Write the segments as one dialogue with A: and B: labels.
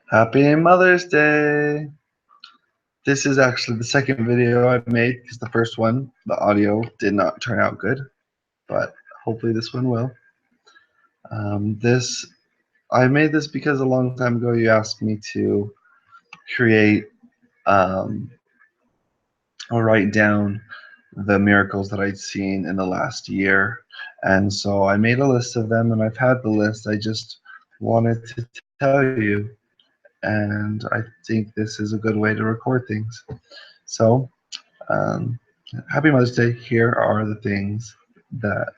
A: Happy Mother's Day! This is actually the second video I made because the first one, the audio did not turn out good, but hopefully this one will. I made this because a long time ago you asked me to create um, or write down the miracles that I'd seen in the last year. And so I made a list of them, and I've had the list. I just wanted to tell you, and I think this is a good way to record things. So, um, happy Mother's Day. Here are the things that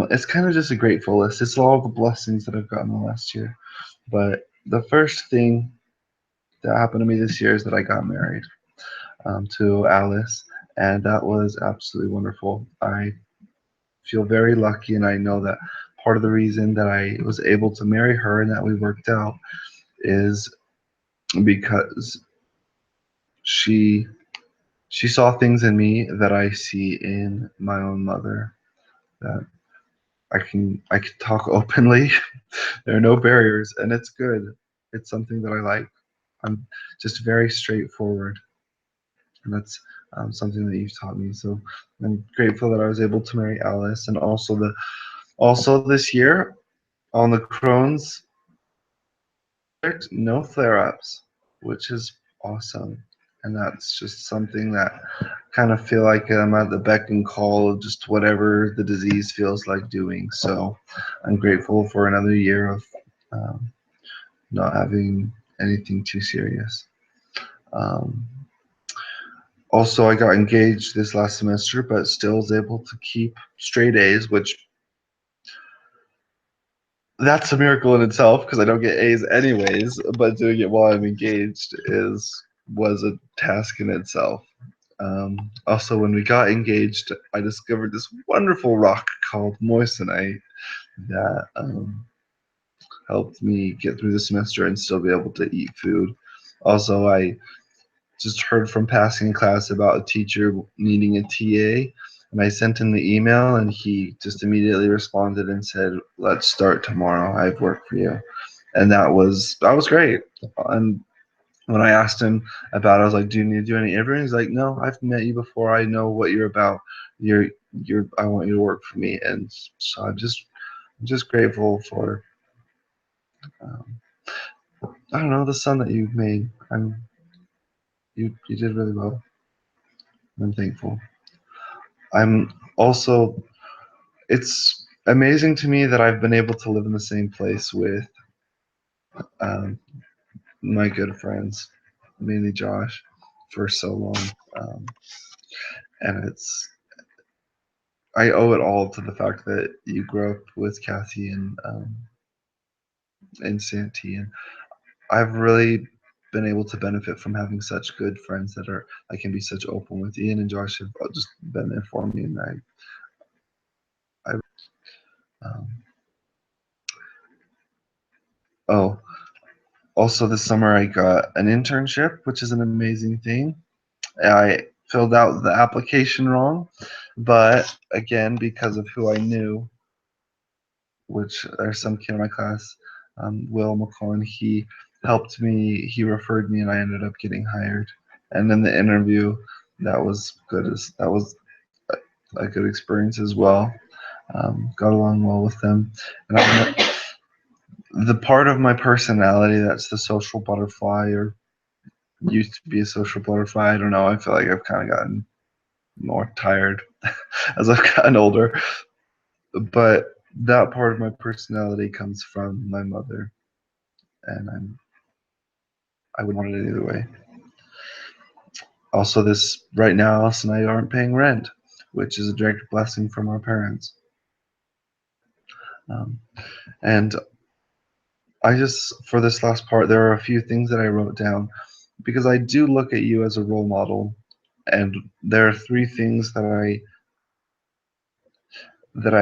A: it's kind of just a grateful list. It's all the blessings that I've gotten the last year. But the first thing that happened to me this year is that I got married to Alice, and that was absolutely wonderful. I feel very lucky, and I know that part of the reason that I was able to marry her and that we worked out is because she she saw things in me that I see in my own mother. That I can talk openly. There are no barriers, and it's good. It's something that I like. I'm just very straightforward, and that's something that you've taught me. So I'm grateful that I was able to marry Alice, and also this year on the Crohn's, no flare-ups, which is awesome. And that's just something that kind of feel like I'm at the beck and call of just whatever the disease feels like doing. So I'm grateful for another year of um, not having anything too serious. Um, Also, I got engaged this last semester, but still was able to keep straight A's, which that's a miracle in itself because I don't get A's anyways. But doing it while I'm engaged was a task in itself. Also, when we got engaged, I discovered this wonderful rock called moissanite that helped me get through the semester and still be able to eat food. Also, I just heard from passing class about a teacher needing a TA, and I sent him the email, and he just immediately responded and said, "Let's start tomorrow. I have work for you," and that was great. And when I asked him about it, I was like, "Do you need to do any interviewing?" He's like, "No, I've met you before. I know what you're about. You're. I want you to work for me." And so I'm just grateful for um, I don't know the son that you've made. You did really well. I'm thankful. I'm also it's amazing to me that I've been able to live in the same place with um, my good friends, mainly Josh, for so long. Um, and I owe it all to the fact that you grew up with Kathy and Santi, and I've really been able to benefit from having such good friends that are I can be such open with. Ian and Josh have just been there for me, and I um, oh, also this summer I got an internship, which is an amazing thing. I filled out the application wrong, but again, because of who I knew, which there's some kid in my class, Will McClellan, he helped me, he referred me, and I ended up getting hired. And then the interview, that was a good experience as well. Got along well with them, and the part of my personality that's the social butterfly, or used to be a social butterfly. I don't know. I feel like I've kind of gotten more tired as I've gotten older. But that part of my personality comes from my mother, and I wouldn't want it any other way. Also, this right now, Alice and I aren't paying rent, which is a direct blessing from our parents. Um, and I just, for this last part, there are a few things that I wrote down because I do look at you as a role model, and there are three things that I that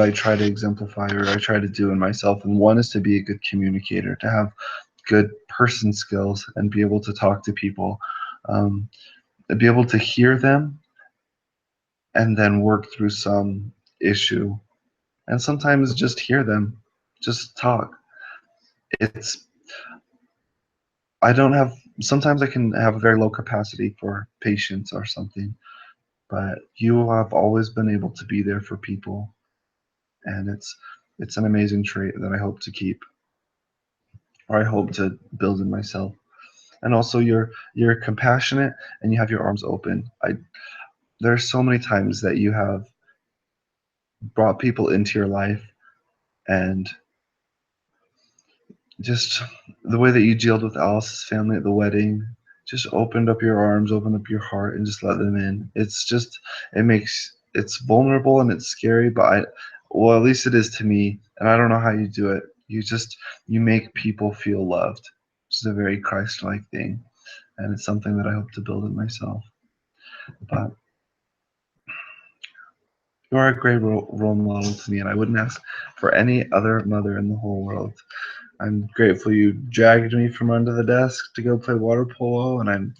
A: I try to exemplify or I try to do in myself. And one is to be a good communicator, to have good person skills and be able to talk to people, um, and be able to hear them and then work through some issue. And sometimes just hear them, just talk. It's I don't have. Sometimes I can have a very low capacity for patience or something, but you have always been able to be there for people, and it's an amazing trait that I hope to keep, or I hope to build in myself. And also, you're compassionate and you have your arms open. I There are so many times that you have brought people into your life, and just the way that you dealt with Alice's family at the wedding, just opened up your arms, opened up your heart, and just let them in. It's vulnerable and it's scary, but well, at least it is to me, and I don't know how you do it. You make people feel loved, which is a very Christ-like thing, and it's something that I hope to build in myself. But you are a great role model to me, and I wouldn't ask for any other mother in the whole world. I'm grateful you dragged me from under the desk to go play water polo, and I'm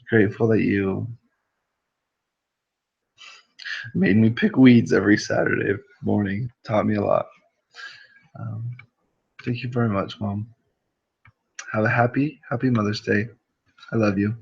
A: grateful that you made me pick weeds every Saturday morning. Taught me a lot. Um, Thank you very much, Mom. Have a happy Mother's Day. I love you.